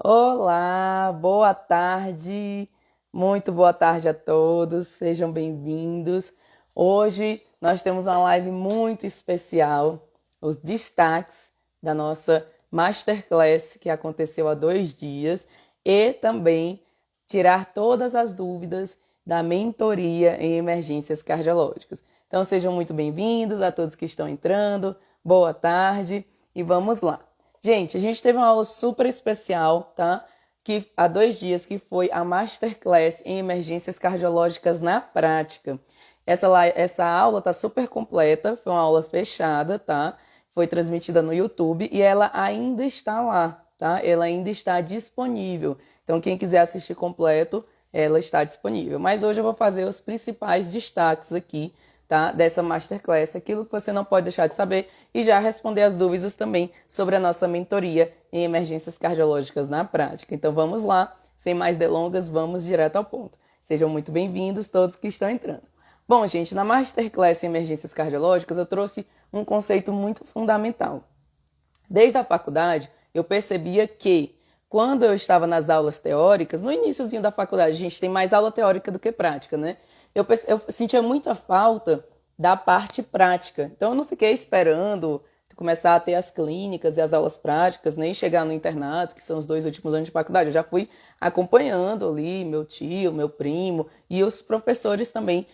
Olá, boa tarde, muito boa tarde a todos, sejam bem-vindos. Hoje nós temos uma live muito especial, os destaques da nossa Masterclass que aconteceu há 2 dias e também tirar todas as dúvidas da mentoria em emergências cardiológicas. Então sejam muito bem-vindos a todos que estão entrando, boa tarde e vamos lá. Gente, a gente teve uma aula super especial, tá? Que há 2 dias, que foi a Masterclass em Emergências Cardiológicas na Prática. Essa aula tá super completa, foi uma aula fechada, tá? Foi transmitida no YouTube e ela ainda está lá, tá? Ela ainda está disponível. Então, quem quiser assistir completo, ela está disponível. Mas hoje eu vou fazer os principais destaques aqui, tá? Dessa Masterclass, aquilo que você não pode deixar de saber e já responder as dúvidas também sobre a nossa mentoria em emergências cardiológicas na prática. Então vamos lá, sem mais delongas, vamos direto ao ponto. Sejam muito bem-vindos todos que estão entrando. Bom, gente, na Masterclass em emergências cardiológicas eu trouxe um conceito muito fundamental. Desde a faculdade, eu percebia que quando eu estava nas aulas teóricas, no iníciozinho da faculdade, a gente tem mais aula teórica do que prática, né? Eu sentia muita falta da parte prática. Então, eu não fiquei esperando começar a ter as clínicas e as aulas práticas, nem chegar no internato, que são os 2 últimos anos de faculdade. Eu já fui acompanhando ali meu tio, meu primo e os professores também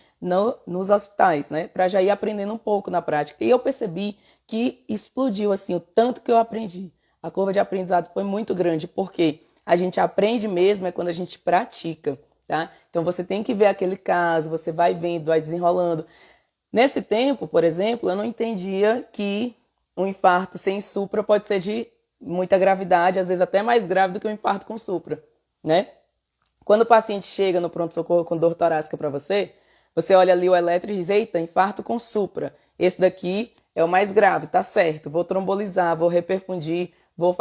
nos hospitais, né? Para já ir aprendendo um pouco na prática. E eu percebi que explodiu assim o tanto que eu aprendi. A curva de aprendizado foi muito grande, porque a gente aprende mesmo é quando a gente pratica, tá? Então você tem que ver aquele caso, você vai vendo, vai desenrolando. Nesse tempo, por exemplo, eu não entendia que um infarto sem supra pode ser de muita gravidade, às vezes até mais grave do que um infarto com supra, né? Quando o paciente chega no pronto-socorro com dor torácica para você, você olha ali o eletro e diz, eita, infarto com supra. Esse daqui é o mais grave, tá certo. Vou trombolizar, vou reperfundir, vou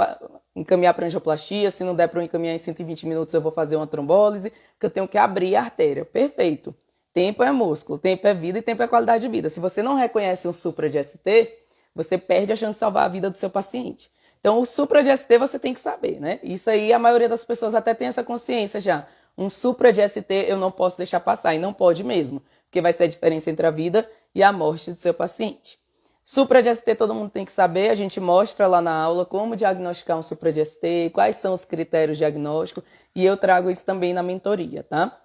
encaminhar para angioplastia. Se não der para eu encaminhar em 120 minutos, eu vou fazer uma trombólise, porque eu tenho que abrir a artéria. Perfeito. Tempo é músculo, tempo é vida e tempo é qualidade de vida. Se você não reconhece um supra de ST, você perde a chance de salvar a vida do seu paciente. Então, o supra de ST você tem que saber, né? Isso aí a maioria das pessoas até tem essa consciência já. Um supra de ST eu não posso deixar passar, e não pode mesmo, porque vai ser a diferença entre a vida e a morte do seu paciente. Supra de ST todo mundo tem que saber, a gente mostra lá na aula como diagnosticar um supra de ST, quais são os critérios diagnósticos, e eu trago isso também na mentoria, tá?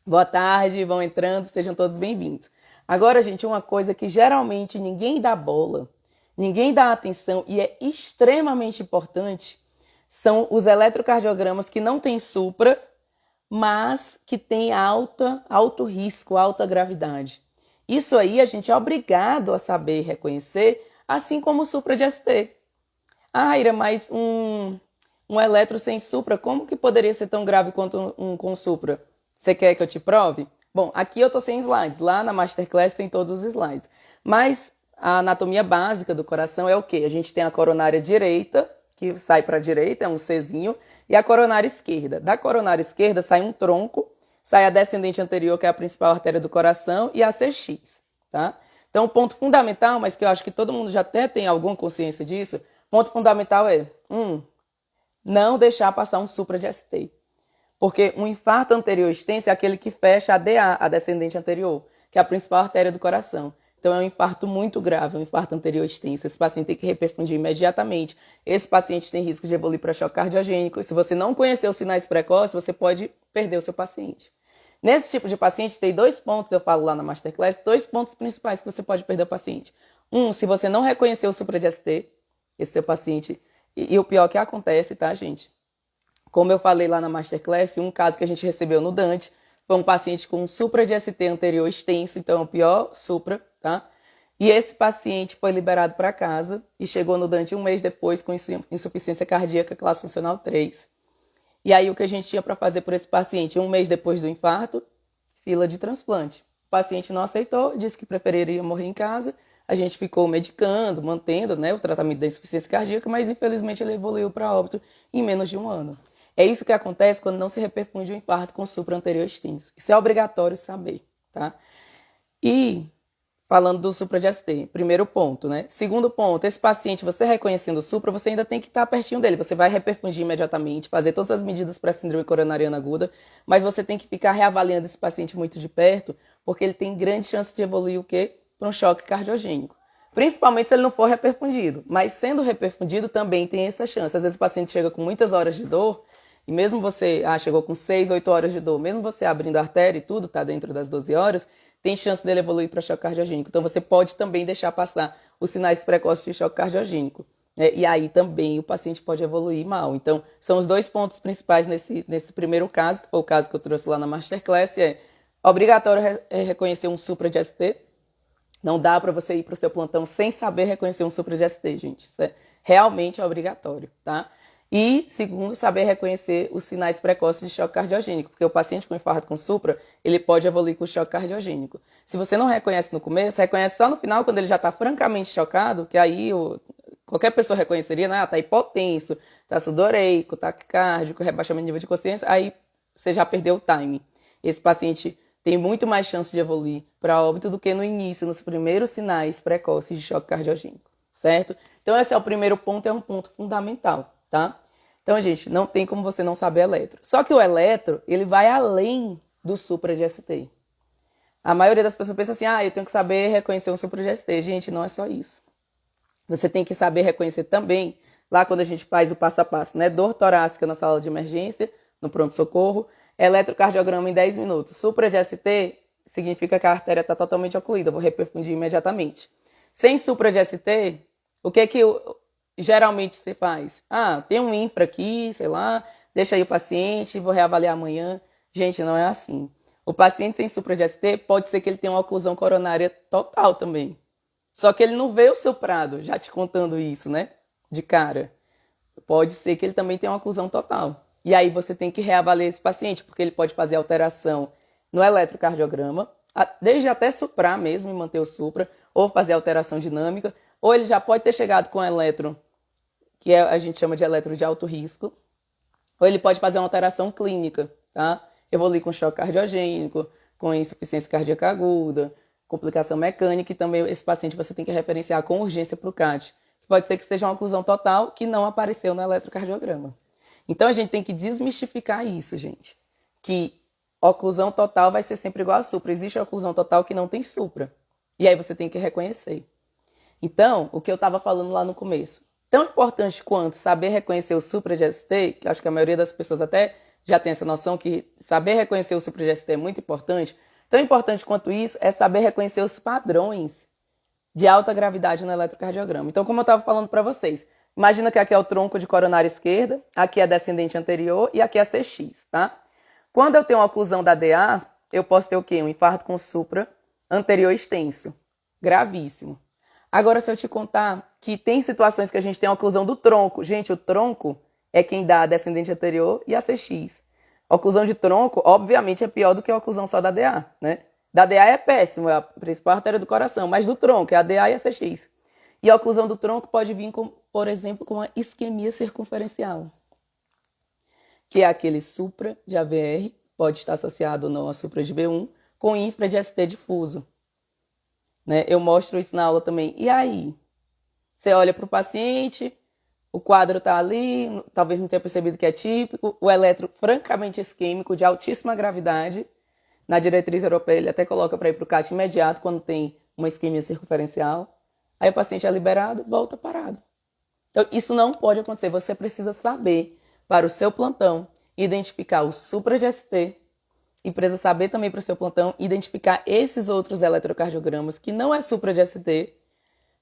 Boa tarde, vão entrando, sejam todos bem-vindos. Agora, gente, uma coisa que geralmente ninguém dá bola, ninguém dá atenção e é extremamente importante, são os eletrocardiogramas que não têm supra, mas que têm alto risco, alta gravidade. Isso aí a gente é obrigado a saber reconhecer, assim como o supra de ST. Ah, Ira, mas um eletro sem supra, como que poderia ser tão grave quanto um com supra? Você quer que eu te prove? Bom, aqui eu tô sem slides. Lá na Masterclass tem todos os slides. Mas a anatomia básica do coração é o quê? A gente tem a coronária direita, que sai para a direita, é um Czinho, e a coronária esquerda. Da coronária esquerda sai um tronco, sai a descendente anterior, que é a principal artéria do coração, e a CX, tá? Então, o ponto fundamental, mas que eu acho que todo mundo já até tem alguma consciência disso, ponto fundamental é, não deixar passar um supra de ST. Porque um infarto anterior extenso é aquele que fecha a DA, a descendente anterior, que é a principal artéria do coração. Então, é um infarto muito grave, um infarto anterior extenso. Esse paciente tem que reperfundir imediatamente. Esse paciente tem risco de evoluir para choque cardiogênico. Se você não conhecer os sinais precoces, você pode perder o seu paciente. Nesse tipo de paciente, tem 2 pontos, eu falo lá na Masterclass, 2 pontos principais que você pode perder o paciente. Se você não reconhecer o supra de ST, esse seu paciente, e o pior que acontece, tá, gente? Como eu falei lá na Masterclass, um caso que a gente recebeu no Dante foi um paciente com um supra de ST anterior extenso, então é o pior supra, tá? E esse paciente foi liberado para casa e chegou no Dante 1 mês depois com insuficiência cardíaca classe funcional 3. E aí o que a gente tinha para fazer por esse paciente? 1 mês depois do infarto, fila de transplante. O paciente não aceitou, disse que preferiria morrer em casa. A gente ficou medicando, mantendo, né, o tratamento da insuficiência cardíaca, mas infelizmente ele evoluiu para óbito em menos de 1 ano. É isso que acontece quando não se reperfunde o infarto com supra anterior extenso. Isso é obrigatório saber, tá? E falando do supra de ST. Primeiro ponto, né? Segundo ponto, esse paciente, você reconhecendo o supra, você ainda tem que estar pertinho dele. Você vai reperfundir imediatamente, fazer todas as medidas para a síndrome coronariana aguda, mas você tem que ficar reavaliando esse paciente muito de perto, porque ele tem grande chance de evoluir o quê? Para um choque cardiogênico. Principalmente se ele não for reperfundido. Mas sendo reperfundido também tem essa chance. Às vezes o paciente chega com muitas horas de dor, e mesmo você, chegou com 6, 8 horas de dor, mesmo você abrindo a artéria e tudo, tá dentro das 12 horas, tem chance dele evoluir para choque cardiogênico. Então, você pode também deixar passar os sinais precoces de choque cardiogênico. Né? E aí também o paciente pode evoluir mal. Então, são os dois pontos principais nesse primeiro caso, que foi o caso que eu trouxe lá na Masterclass, obrigatório reconhecer um supra de ST. Não dá para você ir para o seu plantão sem saber reconhecer um supra de ST, gente. Isso é realmente obrigatório, tá? E, segundo, saber reconhecer os sinais precoces de choque cardiogênico, porque o paciente com infarto com supra, ele pode evoluir com choque cardiogênico. Se você não reconhece no começo, reconhece só no final, quando ele já está francamente chocado, que aí qualquer pessoa reconheceria, né? Tá hipotenso, tá sudoreico, taquicárdico, rebaixamento de nível de consciência, aí você já perdeu o time. Esse paciente tem muito mais chance de evoluir para óbito do que no início, nos primeiros sinais precoces de choque cardiogênico, certo? Então, esse é o primeiro ponto, é um ponto fundamental. Tá? Então, gente, não tem como você não saber eletro. Só que o eletro, ele vai além do supra de ST. A maioria das pessoas pensa assim, eu tenho que saber reconhecer um supra de ST. Gente, não é só isso. Você tem que saber reconhecer também, lá quando a gente faz o passo a passo, né? Dor torácica na sala de emergência, no pronto-socorro, eletrocardiograma em 10 minutos. Supra de ST significa que a artéria está totalmente ocluída, vou reperfundir imediatamente. Sem supra de ST, o que geralmente se faz? Tem um infra aqui, sei lá, deixa aí o paciente, vou reavaliar amanhã. Gente, não é assim. O paciente sem supra de ST pode ser que ele tenha uma oclusão coronária total também. Só que ele não vê o suprado, já te contando isso, né? De cara. Pode ser que ele também tenha uma oclusão total. E aí você tem que reavaliar esse paciente, porque ele pode fazer alteração no eletrocardiograma, desde até suprar mesmo e manter o supra, ou fazer alteração dinâmica, ou ele já pode ter chegado com eletro, que a gente chama de eletro de alto risco, ou ele pode fazer uma alteração clínica, tá? Evoluir com choque cardiogênico, com insuficiência cardíaca aguda, complicação mecânica, e também esse paciente você tem que referenciar com urgência para o CAT. Pode ser que seja uma oclusão total que não apareceu no eletrocardiograma. Então a gente tem que desmistificar isso, gente. Que oclusão total vai ser sempre igual a supra. Existe a oclusão total que não tem supra. E aí você tem que reconhecer. Então, o que eu estava falando lá no começo. Tão importante quanto saber reconhecer o supra de ST, que acho que a maioria das pessoas até já tem essa noção que saber reconhecer o supra de ST é muito importante. Tão importante quanto isso é saber reconhecer os padrões de alta gravidade no eletrocardiograma. Então, como eu estava falando para vocês, imagina que aqui é o tronco de coronária esquerda, aqui é a descendente anterior e aqui é a CX, tá? Quando eu tenho uma oclusão da DA, eu posso ter o quê? Um infarto com supra anterior extenso. Gravíssimo. Agora, se eu te contar que tem situações que a gente tem uma oclusão do tronco. Gente, o tronco é quem dá a descendente anterior e a CX. A oclusão de tronco, obviamente, é pior do que a oclusão só da DA, né? Da DA é péssimo, é a principal artéria do coração, mas do tronco é a DA e a CX. E a oclusão do tronco pode vir, por exemplo, com uma isquemia circunferencial, que é aquele supra de AVR, pode estar associado ou não a supra de V1, com infra de ST difuso. Né? Eu mostro isso na aula também. E aí? Você olha para o paciente, o quadro está ali, talvez não tenha percebido que é típico, o eletro francamente isquêmico, de altíssima gravidade. Na diretriz europeia, ele até coloca para ir para o CAT imediato quando tem uma isquemia circunferencial. Aí o paciente é liberado, volta parado. Então, isso não pode acontecer. Você precisa saber, para o seu plantão, identificar o supra de ST e precisa saber também para o seu plantão identificar esses outros eletrocardiogramas que não é supra de ST,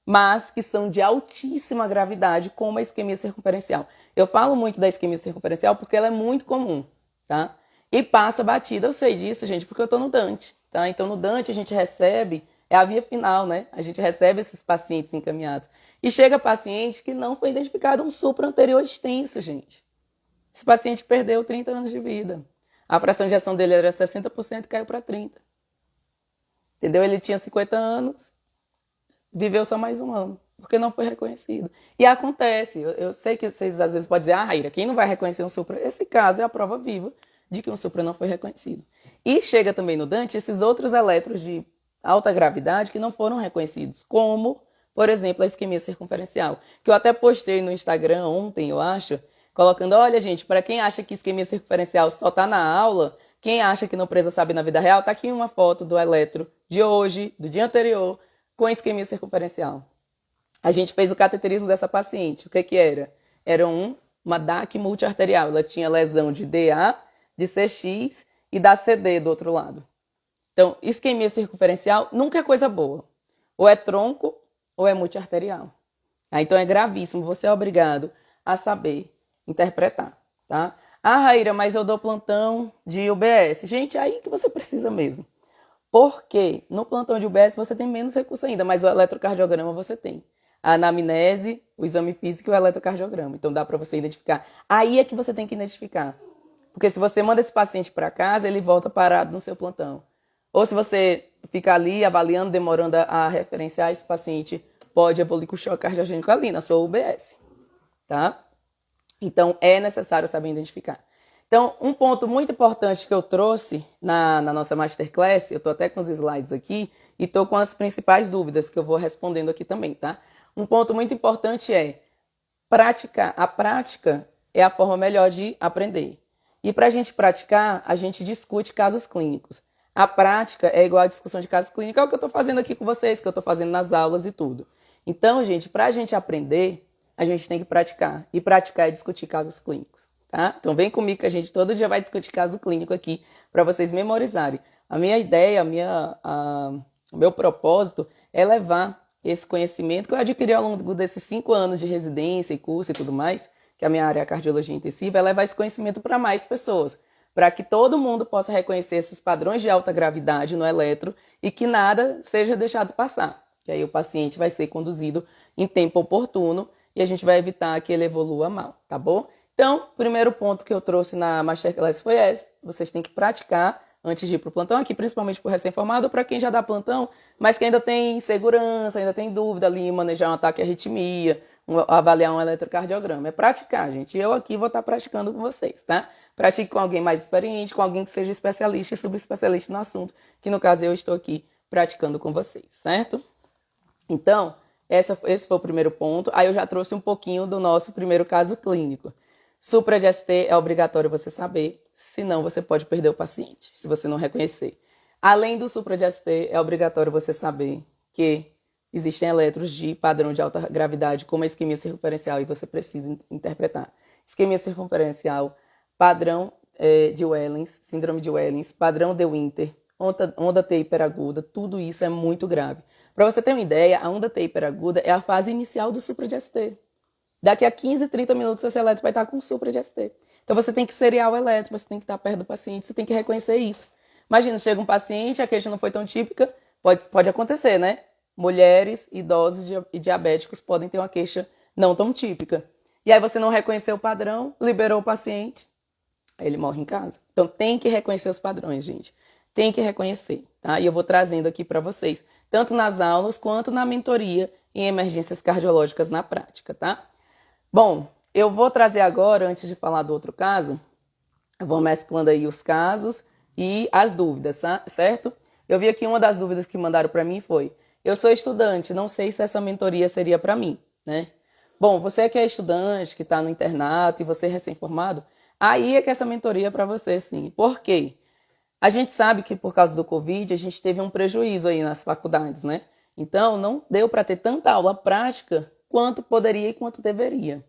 mas que são de altíssima gravidade, como a isquemia circunferencial. Eu falo muito da isquemia circunferencial porque ela é muito comum, tá? E passa batida. Eu sei disso, gente, porque eu estou no Dante, tá? Então, no Dante a gente recebe, é a via final, né? A gente recebe esses pacientes encaminhados. E chega paciente que não foi identificado um supra anterior extenso, gente. Esse paciente perdeu 30 anos de vida. A fração de ejeção dele era 60% e caiu para 30%. Entendeu? Ele tinha 50 anos, viveu só mais um ano, porque não foi reconhecido. E acontece, eu sei que vocês às vezes podem dizer, Raíra, quem não vai reconhecer um supra? Esse caso é a prova viva de que um supra não foi reconhecido. E chega também no Dante esses outros eletros de alta gravidade que não foram reconhecidos, como, por exemplo, a isquemia circunferencial, que eu até postei no Instagram ontem, eu acho, colocando, olha, gente, para quem acha que isquemia circunferencial só está na aula, quem acha que não precisa saber na vida real, tá aqui uma foto do eletro de hoje, do dia anterior, com isquemia circunferencial. A gente fez o cateterismo dessa paciente. O que era? Era uma DAC multiarterial. Ela tinha lesão de DA, de CX e da CD do outro lado. Então, isquemia circunferencial nunca é coisa boa. Ou é tronco ou é multiarterial. Então, é gravíssimo. Você é obrigado a saber interpretar, tá? Ah, Raíra, mas eu dou plantão de UBS. Gente, é aí que você precisa mesmo. Porque no plantão de UBS você tem menos recurso ainda, mas o eletrocardiograma você tem. A anamnese, o exame físico e o eletrocardiograma. Então dá para você identificar. Aí é que você tem que identificar. Porque se você manda esse paciente para casa, ele volta parado no seu plantão. Ou se você fica ali avaliando, demorando a referenciar esse paciente, pode evoluir com choque cardiogênico ali na sua UBS. Tá? Então é necessário saber identificar. Então, um ponto muito importante que eu trouxe na nossa Masterclass, eu estou até com os slides aqui, e estou com as principais dúvidas que eu vou respondendo aqui também, tá? Um ponto muito importante é praticar. A prática é a forma melhor de aprender. E para a gente praticar, a gente discute casos clínicos. A prática é igual a discussão de casos clínicos, é o que eu estou fazendo aqui com vocês, que eu estou fazendo nas aulas e tudo. Então, gente, para a gente aprender, a gente tem que praticar. E praticar é discutir casos clínicos. Tá? Então vem comigo que a gente todo dia vai discutir caso clínico aqui para vocês memorizarem. A minha ideia, o meu propósito é levar esse conhecimento que eu adquiri ao longo desses 5 anos de residência e curso e tudo mais, que a minha área é a cardiologia intensiva, é levar esse conhecimento para mais pessoas, para que todo mundo possa reconhecer esses padrões de alta gravidade no eletro e que nada seja deixado passar. Que aí o paciente vai ser conduzido em tempo oportuno e a gente vai evitar que ele evolua mal, tá bom? Então, o primeiro ponto que eu trouxe na Masterclass foi esse. Vocês têm que praticar antes de ir para o plantão, aqui principalmente para o recém-formado ou para quem já dá plantão, mas que ainda tem insegurança, ainda tem dúvida ali em manejar um ataque à arritmia, avaliar um eletrocardiograma. É praticar, gente. Eu aqui vou estar praticando com vocês, tá? Pratique com alguém mais experiente, com alguém que seja especialista e subespecialista no assunto, que no caso eu estou aqui praticando com vocês, certo? Então, esse foi o primeiro ponto. Aí eu já trouxe um pouquinho do nosso primeiro caso clínico. Supra de ST é obrigatório você saber, senão você pode perder o paciente, se você não reconhecer. Além do supra de ST, é obrigatório você saber que existem eletros de padrão de alta gravidade, como a isquemia circunferencial, e você precisa interpretar. Isquemia circunferencial, padrão de Wellens, síndrome de Wellens, padrão de Winter, onda T hiperaguda, tudo isso é muito grave. Para você ter uma ideia, a onda T hiperaguda é a fase inicial do supra de ST. Daqui a 15, 30 minutos esse eletro vai estar com supra de ST. Então você tem que seriar o eletro, você tem que estar perto do paciente, você tem que reconhecer isso. Imagina, chega um paciente, a queixa não foi tão típica, pode acontecer, né? Mulheres, idosos e diabéticos podem ter uma queixa não tão típica. E aí você não reconheceu o padrão, liberou o paciente, aí ele morre em casa. Então tem que reconhecer os padrões, gente. Tem que reconhecer, tá? E eu vou trazendo aqui para vocês, tanto nas aulas quanto na mentoria em emergências cardiológicas na prática, tá? Bom, eu vou trazer agora, antes de falar do outro caso, eu vou mesclando aí os casos e as dúvidas, tá? Certo? Eu vi aqui uma das dúvidas que mandaram para mim foi, eu sou estudante, não sei se essa mentoria seria para mim, né? Bom, você que é estudante, que está no internato e você é recém-formado, aí é que essa mentoria é para você, sim. Por quê? A gente sabe que por causa do Covid a gente teve um prejuízo aí nas faculdades, né? Então não deu para ter tanta aula prática quanto poderia e quanto deveria.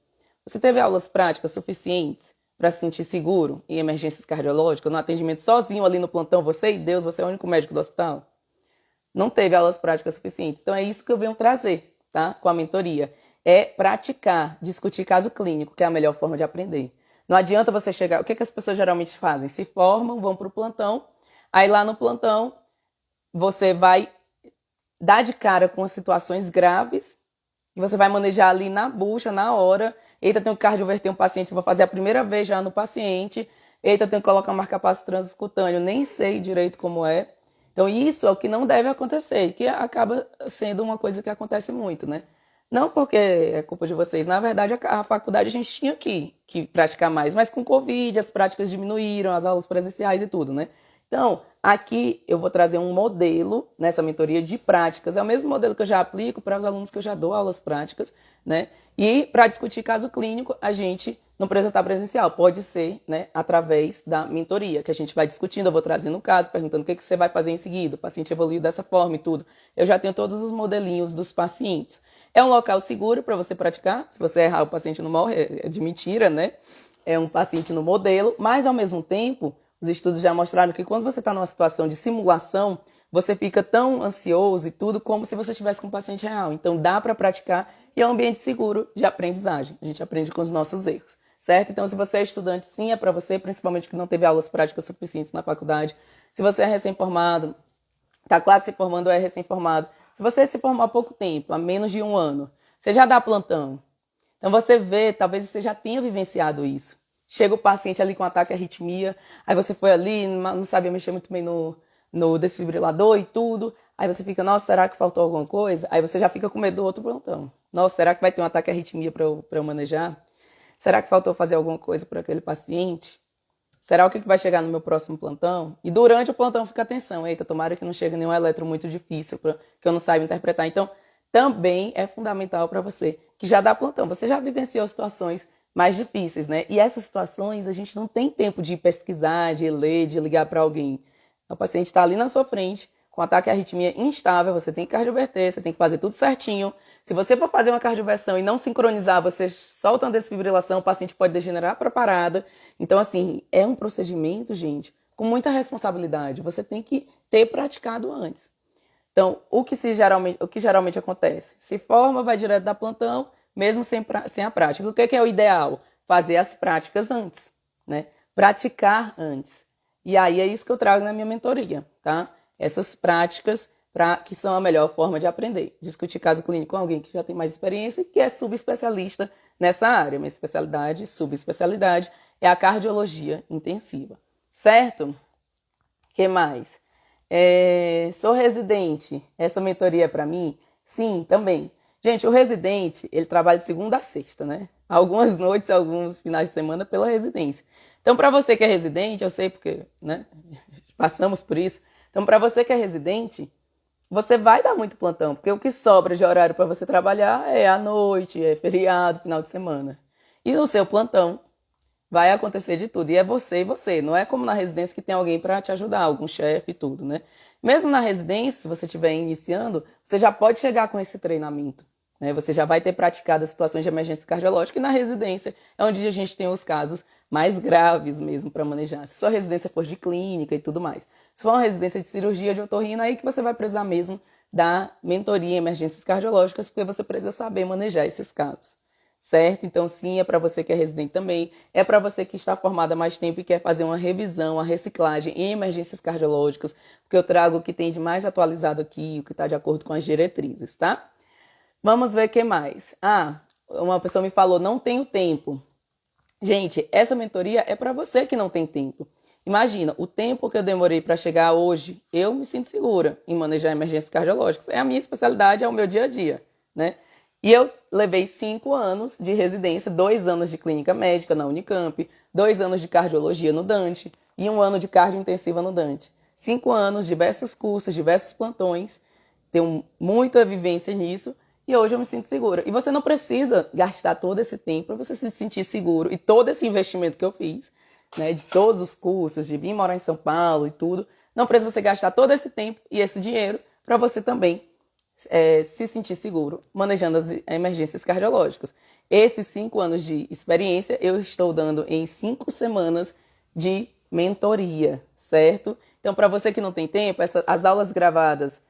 Você teve aulas práticas suficientes para se sentir seguro em emergências cardiológicas, no atendimento sozinho ali no plantão, você e Deus, você é o único médico do hospital? Não teve aulas práticas suficientes. Então é isso que eu venho trazer, tá? Com a mentoria. É praticar, discutir caso clínico, que é a melhor forma de aprender. Não adianta você chegar... O que as pessoas geralmente fazem? Se formam, vão para o plantão, aí lá no plantão você vai dar de cara com situações graves, que você vai manejar ali na bucha, na hora. Eita, tenho que cardioverter um paciente, vou fazer a primeira vez já no paciente. Eita, tenho que colocar um marca-passo transcutâneo, nem sei direito como é. Então isso é o que não deve acontecer, que acaba sendo uma coisa que acontece muito, né? Não porque é culpa de vocês, na verdade a faculdade a gente tinha que praticar mais, mas com Covid as práticas diminuíram, as aulas presenciais e tudo, né? Então, aqui eu vou trazer um modelo nessa mentoria de práticas. É o mesmo modelo que eu já aplico para os alunos que eu já dou aulas práticas, né? E para discutir caso clínico, a gente não precisa estar presencial, pode ser, né, através da mentoria, que a gente vai discutindo, eu vou trazendo o caso, perguntando o que você vai fazer em seguida, o paciente evoluiu dessa forma e tudo. Eu já tenho todos os modelinhos dos pacientes. É um local seguro para você praticar, se você errar o paciente não morre, é de mentira, né? É um paciente no modelo, mas ao mesmo tempo, os estudos já mostraram que quando você está numa situação de simulação, você fica tão ansioso e tudo como se você estivesse com um paciente real. Então dá para praticar e é um ambiente seguro de aprendizagem. A gente aprende com os nossos erros, certo? Então se você é estudante, sim, é para você, principalmente que não teve aulas práticas suficientes na faculdade. Se você é recém-formado, está quase se formando ou é recém-formado. Se você se formou há pouco tempo, há menos de 1 ano, você já dá plantão. Então você vê, talvez você já tenha vivenciado isso. Chega o paciente ali com ataque à arritmia, aí você foi ali, não sabia mexer muito bem no desfibrilador e tudo. Aí você fica, nossa, será que faltou alguma coisa? Aí você já fica com medo do outro plantão. Nossa, será que vai ter um ataque à arritmia para eu manejar? Será que faltou fazer alguma coisa para aquele paciente? Será o que vai chegar no meu próximo plantão? E durante o plantão fica atenção. Eita, tomara que não chegue nenhum eletro muito difícil que eu não saiba interpretar. Então, também é fundamental para você que já dá plantão. Você já vivenciou situações mais difíceis, né? E essas situações a gente não tem tempo de pesquisar, de ler, de ligar para alguém. O paciente está ali na sua frente, com ataque à arritmia instável, você tem que cardioverter, você tem que fazer tudo certinho. Se você for fazer uma cardioversão e não sincronizar, você solta uma desfibrilação, o paciente pode degenerar para parada. Então, assim, é um procedimento, gente, com muita responsabilidade. Você tem que ter praticado antes. Então, o que geralmente acontece? Se forma, vai direto da plantão, mesmo sem a prática. O que é o ideal? Fazer as práticas antes, né? Praticar antes. E aí é isso que eu trago na minha mentoria, tá? Essas práticas que são a melhor forma de aprender. Discutir caso clínico com alguém que já tem mais experiência e que é subespecialista nessa área. Minha especialidade, subespecialidade, é a cardiologia intensiva. Certo? O que mais? Sou residente. Essa mentoria é para mim? Sim, também. Gente, o residente, ele trabalha de segunda a sexta, né? Algumas noites, alguns finais de semana pela residência. Então, para você que é residente, eu sei porque, né? Passamos por isso. Então, para você que é residente, você vai dar muito plantão, porque o que sobra de horário para você trabalhar é à noite, é feriado, final de semana. E no seu plantão vai acontecer de tudo. E é você e você. Não é como na residência que tem alguém para te ajudar, algum chefe e tudo, né? Mesmo na residência, se você estiver iniciando, você já pode chegar com esse treinamento, né? Você já vai ter praticado as situações de emergência cardiológica e na residência é onde a gente tem os casos mais graves mesmo para manejar. Se sua residência for de clínica e tudo mais. Se for uma residência de cirurgia de otorrino, aí que você vai precisar mesmo da mentoria em emergências cardiológicas, porque você precisa saber manejar esses casos. Certo? Então, sim, é para você que é residente também. É para você que está formado há mais tempo e quer fazer uma revisão, uma reciclagem em emergências cardiológicas, porque eu trago o que tem de mais atualizado aqui, o que está de acordo com as diretrizes, tá? Vamos ver o que mais. Uma pessoa me falou, não tenho tempo. Gente, essa mentoria é para você que não tem tempo. Imagina, o tempo que eu demorei para chegar hoje, eu me sinto segura em manejar emergências cardiológicas. É a minha especialidade, é o meu dia a dia, né? E eu levei 5 anos de residência, 2 anos de clínica médica na Unicamp, 2 anos de cardiologia no Dante e 1 ano de cardio intensiva no Dante. 5 anos, diversos cursos, diversos plantões, tenho muita vivência nisso e hoje eu me sinto segura. E você não precisa gastar todo esse tempo para você se sentir seguro e todo esse investimento que eu fiz, né, de todos os cursos, de vir morar em São Paulo e tudo, não precisa você gastar todo esse tempo e esse dinheiro para você também se sentir seguro manejando as emergências cardiológicas. Esses 5 anos de experiência eu estou dando em 5 semanas de mentoria, certo? Então, para você que não tem tempo, as aulas gravadas,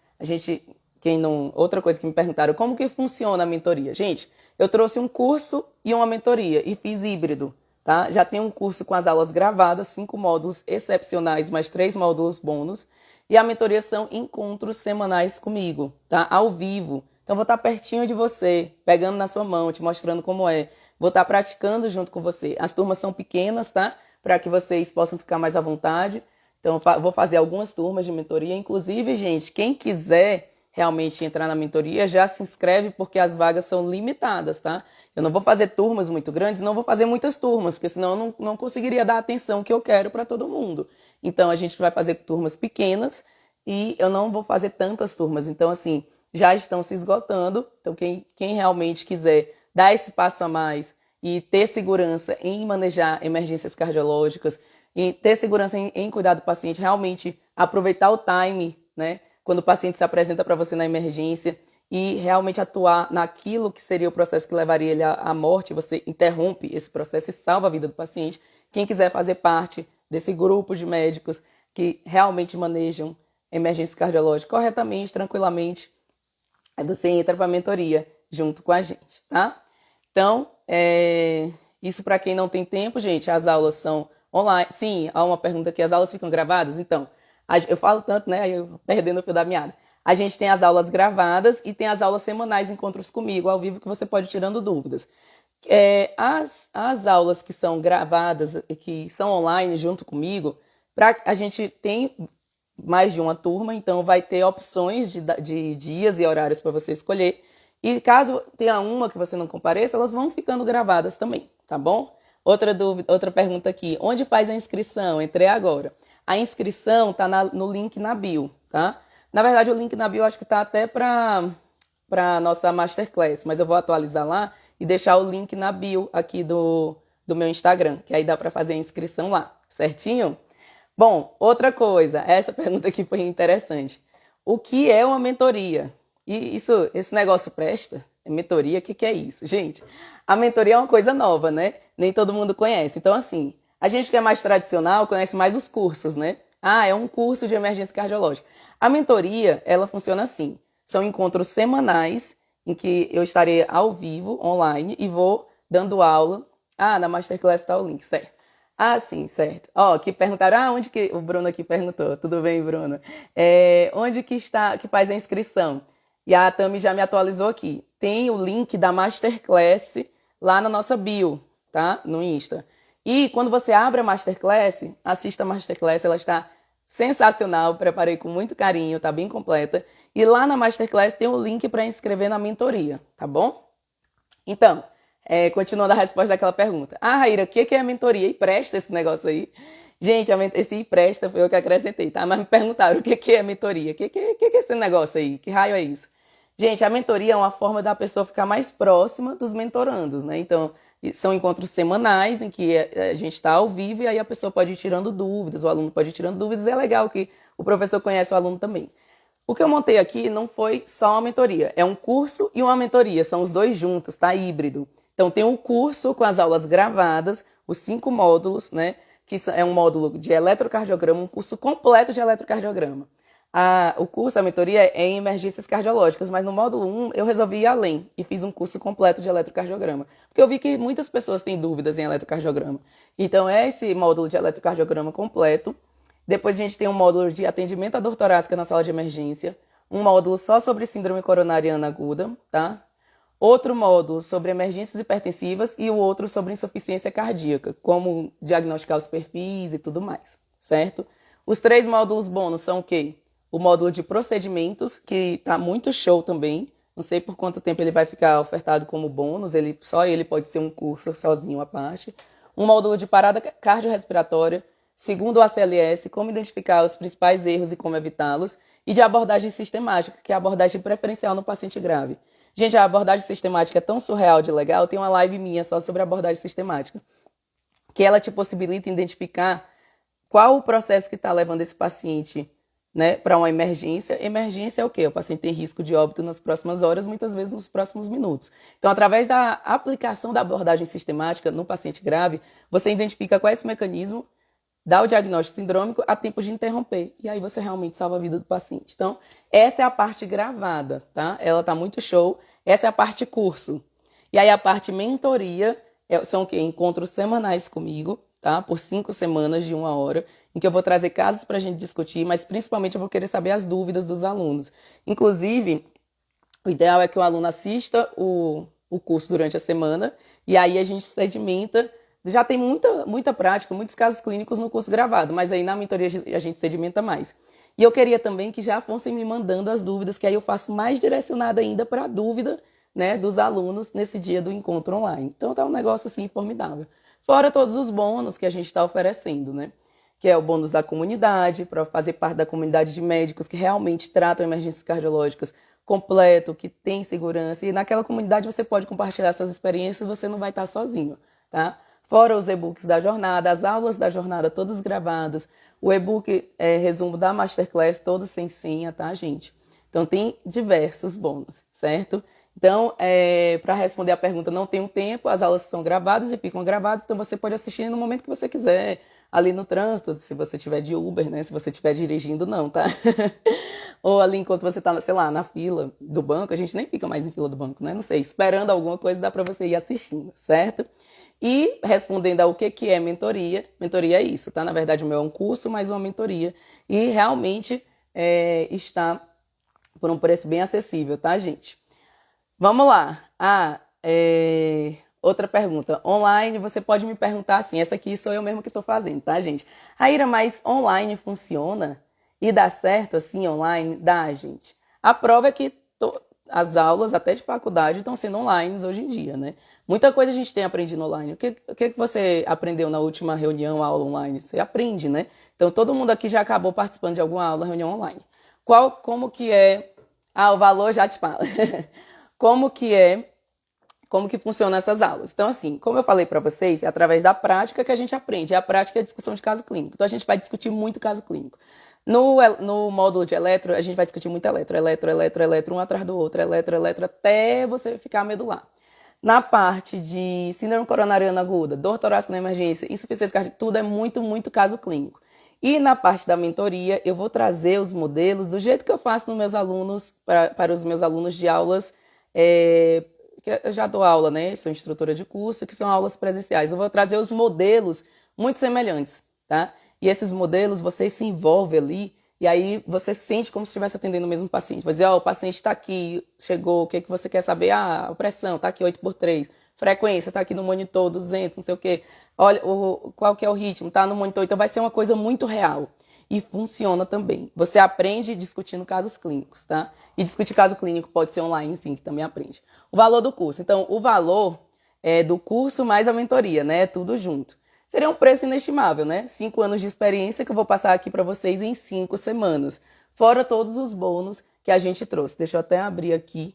outra coisa que me perguntaram, como que funciona a mentoria? Gente, eu trouxe um curso e uma mentoria e fiz híbrido, tá? Já tem um curso com as aulas gravadas, 5 módulos excepcionais, mais 3 módulos bônus. E a mentoria são encontros semanais comigo, tá? Ao vivo. Então, vou estar pertinho de você, pegando na sua mão, te mostrando como é. Vou estar praticando junto com você. As turmas são pequenas, tá? Para que vocês possam ficar mais à vontade. Então, vou fazer algumas turmas de mentoria. Inclusive, gente, quem quiser realmente entrar na mentoria, já se inscreve porque as vagas são limitadas, tá? Eu não vou fazer turmas muito grandes, não vou fazer muitas turmas, porque senão eu não conseguiria dar a atenção que eu quero para todo mundo. Então, a gente vai fazer turmas pequenas e eu não vou fazer tantas turmas. Então, assim, já estão se esgotando. Então, quem realmente quiser dar esse passo a mais e ter segurança em manejar emergências cardiológicas, e ter segurança em cuidar do paciente, realmente aproveitar o time, né? Quando o paciente se apresenta para você na emergência e realmente atuar naquilo que seria o processo que levaria ele à morte, você interrompe esse processo e salva a vida do paciente. Quem quiser fazer parte desse grupo de médicos que realmente manejam emergência cardiológica corretamente, tranquilamente, aí você entra para a mentoria junto com a gente, tá? Então, isso para quem não tem tempo, gente, as aulas são online. Sim, há uma pergunta aqui, as aulas ficam gravadas? Então, eu falo tanto, né, aí eu perdendo o fio da meada. A gente tem as aulas gravadas e tem as aulas semanais, encontros comigo, ao vivo, que você pode ir tirando dúvidas. As aulas que são gravadas, que são online junto comigo, a gente tem mais de uma turma, então vai ter opções de dias e horários para você escolher. E caso tenha uma que você não compareça, elas vão ficando gravadas também, tá bom? Outra pergunta aqui. Onde faz a inscrição? Entrei agora. A inscrição tá no link na bio, tá? Na verdade, o link na bio acho que tá até para nossa Masterclass, mas eu vou atualizar lá e deixar o link na bio aqui do meu Instagram, que aí dá para fazer a inscrição lá, certinho? Bom, outra coisa, essa pergunta aqui foi interessante. O que é uma mentoria? E esse negócio presta? Mentoria, o que é isso? Gente, a mentoria é uma coisa nova, né? Nem todo mundo conhece. Então, assim, a gente que é mais tradicional conhece mais os cursos, né? Ah, é um curso de emergência cardiológica. A mentoria, ela funciona assim. São encontros semanais em que eu estarei ao vivo, online, e vou dando aula. Ah, na Masterclass está o link, certo? Ah, sim, certo. Ó, que perguntaram, onde que... O Bruno aqui perguntou, tudo bem, Bruno? Onde que está, que faz a inscrição? E a Tami já me atualizou aqui. Tem o link da Masterclass lá na nossa bio, tá? No Insta. E quando você abre a Masterclass, assista a Masterclass, ela está sensacional, preparei com muito carinho, tá bem completa. E lá na Masterclass tem o link para inscrever na mentoria, tá bom? Então, continuando a resposta daquela pergunta. Ah, Raíra, o que é a mentoria? E presta esse negócio aí. Gente, esse e presta foi eu que acrescentei, tá? Mas me perguntaram o que é a mentoria? O que é esse negócio aí? Que raio é isso? Gente, a mentoria é uma forma da pessoa ficar mais próxima dos mentorandos, né? Então, são encontros semanais em que a gente está ao vivo e aí a pessoa pode ir tirando dúvidas, o aluno pode ir tirando dúvidas, e é legal que o professor conhece o aluno também. O que eu montei aqui não foi só uma mentoria, é um curso e uma mentoria, são os dois juntos, tá? Híbrido. Então, tem um curso com as aulas gravadas, os 5 módulos, né? Que é um módulo de eletrocardiograma, um curso completo de eletrocardiograma. O curso, a mentoria é em emergências cardiológicas, mas no módulo 1 eu resolvi ir além e fiz um curso completo de eletrocardiograma, porque eu vi que muitas pessoas têm dúvidas em eletrocardiograma. Então é esse módulo de eletrocardiograma completo. Depois a gente tem um módulo de atendimento à dor torácica na sala de emergência, um módulo só sobre síndrome coronariana aguda, tá? Outro módulo sobre emergências hipertensivas e o outro sobre insuficiência cardíaca, como diagnosticar os perfis e tudo mais, certo? Os 3 módulos bônus são o quê? O módulo de procedimentos, que tá muito show também. Não sei por quanto tempo ele vai ficar ofertado como bônus, só ele pode ser um curso sozinho à parte. Um módulo de parada cardiorrespiratória, segundo o ACLS, como identificar os principais erros e como evitá-los, e de abordagem sistemática, que é a abordagem preferencial no paciente grave. Gente, a abordagem sistemática é tão surreal de legal, tem uma live minha só sobre abordagem sistemática, que ela te possibilita identificar qual o processo que está levando esse paciente, né, para uma emergência. Emergência é o quê? O paciente tem risco de óbito nas próximas horas, muitas vezes nos próximos minutos. Então, através da aplicação da abordagem sistemática no paciente grave, você identifica qual é esse mecanismo, dá o diagnóstico sindrômico a tempo de interromper. E aí você realmente salva a vida do paciente. Então, essa é a parte gravada, tá? Ela tá muito show. Essa é a parte curso. E aí a parte mentoria são o quê? Encontros semanais comigo, tá? Por 5 semanas de 1 hora, em que eu vou trazer casos para a gente discutir, mas principalmente eu vou querer saber as dúvidas dos alunos. Inclusive, o ideal é que o aluno assista o curso durante a semana e aí a gente sedimenta. Já tem muita prática, muitos casos clínicos no curso gravado, mas aí na mentoria a gente sedimenta mais. E eu queria também que já fossem me mandando as dúvidas, que aí eu faço mais direcionada ainda para a dúvida, né, dos alunos nesse dia do encontro online. Então tá um negócio assim formidável. Fora todos os bônus que a gente está oferecendo, né? Que é o bônus da comunidade, para fazer parte da comunidade de médicos que realmente tratam emergências cardiológicas completo, que tem segurança. E naquela comunidade você pode compartilhar essas experiências, você não vai estar sozinho, tá? Fora os e-books da jornada, as aulas da jornada todas gravadas, o e-book resumo da Masterclass, todos sem senha, tá, gente? Então tem diversos bônus, certo? Então, para responder a pergunta, não tenho tempo, as aulas são gravadas e ficam gravadas, então você pode assistir no momento que você quiser, ali no trânsito, se você estiver de Uber, né? Se você estiver dirigindo, não, tá? Ou ali enquanto você tá, sei lá, na fila do banco, a gente nem fica mais em fila do banco, né? Não sei, esperando alguma coisa, dá para você ir assistindo, certo? E respondendo ao que é mentoria, mentoria é isso, tá? Na verdade, o meu é um curso, mais uma mentoria. E realmente está por um preço bem acessível, tá, gente? Vamos lá. Outra pergunta. Online, você pode me perguntar assim, essa aqui sou eu mesmo que estou fazendo, tá, gente? Raíra, mas online funciona? E dá certo assim online? Dá, gente. A prova é que as aulas, até de faculdade, estão sendo online hoje em dia, né? Muita coisa a gente tem aprendido online. O que você aprendeu na última reunião, aula online? Você aprende, né? Então, todo mundo aqui já acabou participando de alguma aula, reunião online. Como que é... o valor já te fala. Como que funcionam essas aulas. Então, assim, como eu falei para vocês, é através da prática que a gente aprende. A prática é a discussão de caso clínico. Então, a gente vai discutir muito caso clínico. No módulo de eletro, a gente vai discutir muito eletro, um atrás do outro, eletro, até você ficar medular. Na parte de síndrome coronariana aguda, dor torácica na emergência, insuficiência cardíaca, tudo é muito, muito caso clínico. E na parte da mentoria, eu vou trazer os modelos do jeito que eu faço nos meus alunos, para os meus alunos de aulas, que eu já dou aula, né? Sou instrutora de curso, que são aulas presenciais. Eu vou trazer os modelos muito semelhantes, tá? E esses modelos, você se envolve ali, e aí você sente como se estivesse atendendo o mesmo paciente. Vai dizer, o paciente está aqui, chegou, o que você quer saber? A pressão, está aqui 8x3. Frequência, está aqui no monitor, 200, não sei o quê. Olha, qual que é o ritmo? Está no monitor. Então vai ser uma coisa muito real. E funciona também. Você aprende discutindo casos clínicos, tá? E discutir caso clínico pode ser online, sim, que também aprende. O valor do curso. Então, o valor é do curso mais a mentoria, né? Tudo junto. Seria um preço inestimável, né? 5 anos de experiência que eu vou passar aqui para vocês em 5 semanas. Fora todos os bônus que a gente trouxe. Deixa eu até abrir aqui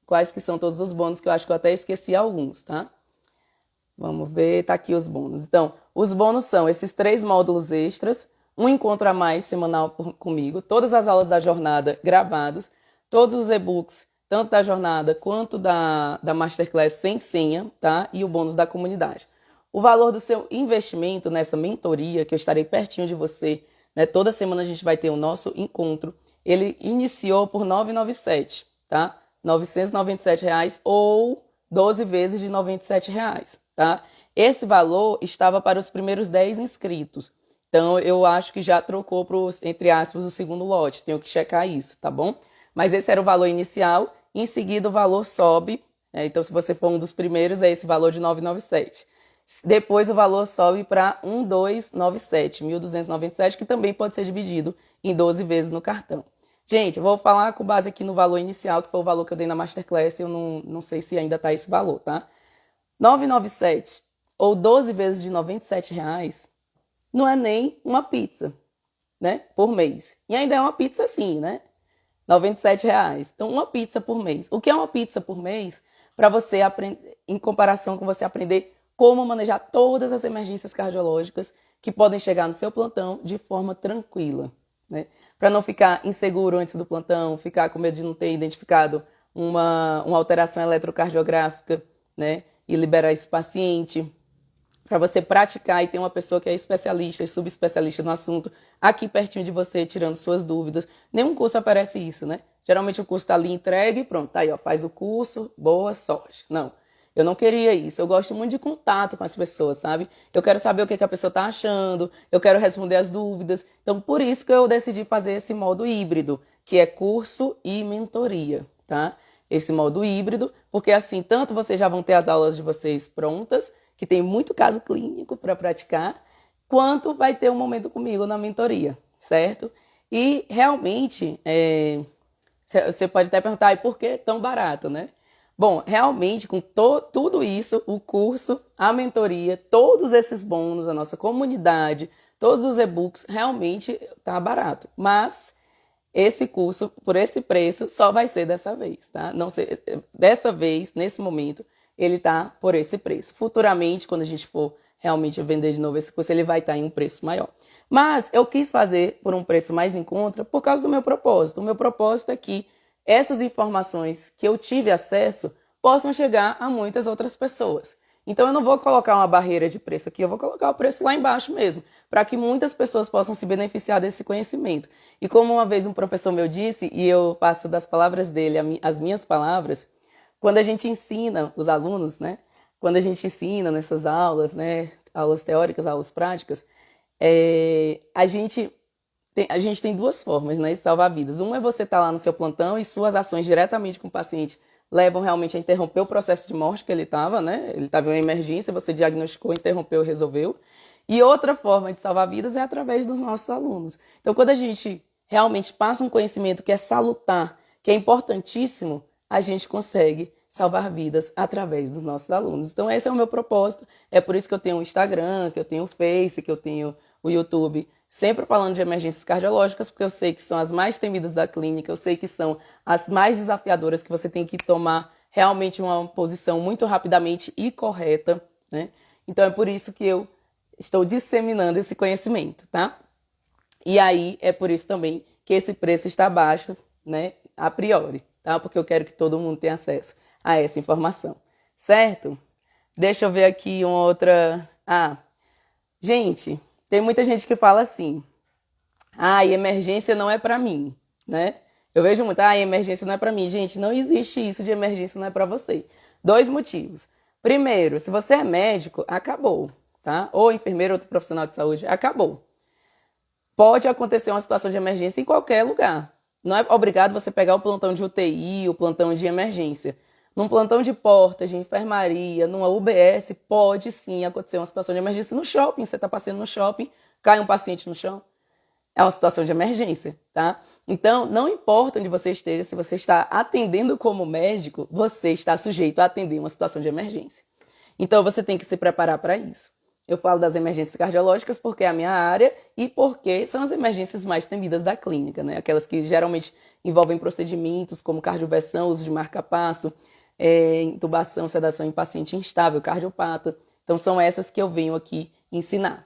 quais que são todos os bônus, que eu acho que eu até esqueci alguns, tá? Vamos ver, tá aqui os bônus. Então, os bônus são esses 3 módulos extras, um encontro a mais semanal comigo, todas as aulas da jornada gravados, todos os e-books, tanto da jornada quanto da Masterclass sem senha, tá? E o bônus da comunidade. O valor do seu investimento nessa mentoria, que eu estarei pertinho de você, né? Toda semana a gente vai ter o nosso encontro. Ele iniciou por R$ 997, tá? R$ 997 ou 12 vezes de R$ 97, tá? Esse valor estava para os primeiros 10 inscritos. Então, eu acho que já trocou para, entre aspas, o segundo lote. Tenho que checar isso, tá bom? Mas esse era o valor inicial. Em seguida, o valor sobe. Então, se você for um dos primeiros, é esse valor de 997. Depois, o valor sobe para 1.297, que também pode ser dividido em 12 vezes no cartão. Gente, eu vou falar com base aqui no valor inicial, que foi o valor que eu dei na Masterclass. Eu não sei se ainda está esse valor, tá? 997 ou 12 vezes de R$ 97 não é nem uma pizza, né? Por mês. E ainda é uma pizza assim, né? R$ 97. Então, uma pizza por mês. O que é uma pizza por mês? Para você aprender, em comparação com você aprender como manejar todas as emergências cardiológicas que podem chegar no seu plantão de forma tranquila, né? Para não ficar inseguro antes do plantão, ficar com medo de não ter identificado uma alteração eletrocardiográfica, né? E liberar esse paciente, para você praticar e ter uma pessoa que é especialista e subespecialista no assunto aqui pertinho de você, tirando suas dúvidas. Nenhum curso oferece isso, né? Geralmente o curso está ali entregue e pronto, tá aí, ó, faz o curso, boa sorte. Não, eu não queria isso. Eu gosto muito de contato com as pessoas, sabe? Eu quero saber o que a pessoa está achando, eu quero responder as dúvidas. Então, por isso que eu decidi fazer esse modo híbrido, que é curso e mentoria, tá? Esse modo híbrido, porque assim, tanto vocês já vão ter as aulas de vocês prontas, que tem muito caso clínico para praticar, quanto vai ter um momento comigo na mentoria, certo? E realmente, você pode até perguntar, e por que tão barato, né? Bom, realmente, com tudo isso, o curso, a mentoria, todos esses bônus, a nossa comunidade, todos os e-books, realmente tá barato. Mas esse curso, por esse preço, só vai ser dessa vez, tá? Não sei, dessa vez, nesse momento, ele tá por esse preço. Futuramente, quando a gente for realmente vender de novo esse curso, ele vai estar em um preço maior. Mas eu quis fazer por um preço mais em conta por causa do meu propósito. O meu propósito é que essas informações que eu tive acesso possam chegar a muitas outras pessoas. Então eu não vou colocar uma barreira de preço aqui, eu vou colocar o preço lá embaixo mesmo, para que muitas pessoas possam se beneficiar desse conhecimento. E como uma vez um professor meu disse, e eu passo das palavras dele as minhas palavras, quando a gente ensina os alunos, né? Quando a gente ensina nessas aulas, né? Aulas teóricas, aulas práticas, a gente tem duas formas, né, de salvar vidas. Uma é você estar lá no seu plantão e suas ações diretamente com o paciente levam realmente a interromper o processo de morte que ele estava, né? Ele estava em uma emergência, você diagnosticou, interrompeu e resolveu. E outra forma de salvar vidas é através dos nossos alunos. Então, quando a gente realmente passa um conhecimento que é salutar, que é importantíssimo, a gente consegue salvar vidas através dos nossos alunos. Então, esse é o meu propósito. É por isso que eu tenho o Instagram, que eu tenho o Face, que eu tenho o YouTube, sempre falando de emergências cardiológicas, porque eu sei que são as mais temidas da clínica, eu sei que são as mais desafiadoras, que você tem que tomar realmente uma posição muito rapidamente e correta, né? Então, é por isso que eu estou disseminando esse conhecimento, tá? E aí, é por isso também que esse preço está baixo, né? A priori, tá? Porque eu quero que todo mundo tenha acesso a essa informação, certo? Deixa eu ver aqui uma outra... gente, tem muita gente que fala assim, emergência não é pra mim, né? Eu vejo muito, emergência não é pra mim. Gente, não existe isso de emergência não é pra você. 2 motivos. Primeiro, se você é médico, acabou, tá? Ou enfermeiro, outro profissional de saúde, acabou. Pode acontecer uma situação de emergência em qualquer lugar. Não é obrigado você pegar o plantão de UTI, o plantão de emergência. Num plantão de porta, de enfermaria, numa UBS, pode sim acontecer uma situação de emergência no shopping. Você está passeando no shopping, cai um paciente no chão. É uma situação de emergência, tá? Então, não importa onde você esteja, se você está atendendo como médico, você está sujeito a atender uma situação de emergência. Então, você tem que se preparar para isso. Eu falo das emergências cardiológicas porque é a minha área e porque são as emergências mais temidas da clínica, né? Aquelas que geralmente envolvem procedimentos como cardioversão, uso de marca-passo, intubação, sedação em paciente instável, cardiopata. Então, são essas que eu venho aqui ensinar.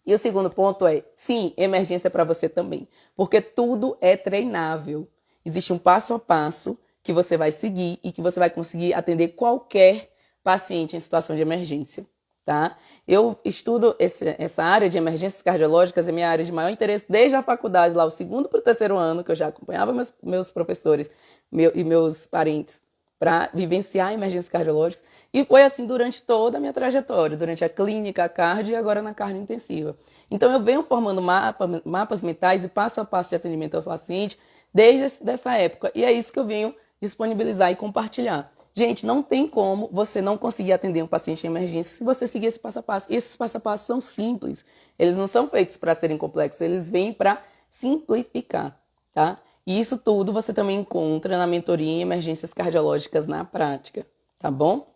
E o segundo ponto é, sim, emergência é para você também, porque tudo é treinável. Existe um passo a passo que você vai seguir e que você vai conseguir atender qualquer paciente em situação de emergência, tá? Eu estudo essa área de emergências cardiológicas, é minha área de maior interesse desde a faculdade, lá o 2º para o 3º ano, que eu já acompanhava meus professores e meus parentes para vivenciar emergências cardiológicas. E foi assim durante toda a minha trajetória, durante a clínica, a cardio e agora na cardio intensiva. Então eu venho formando mapas mentais e passo a passo de atendimento ao paciente desde essa época. E é isso que eu venho disponibilizar e compartilhar. Gente, não tem como você não conseguir atender um paciente em emergência se você seguir esse passo a passo. E esses passo a passo são simples. Eles não são feitos para serem complexos, eles vêm para simplificar, tá? E isso tudo você também encontra na mentoria em emergências cardiológicas na prática, tá bom?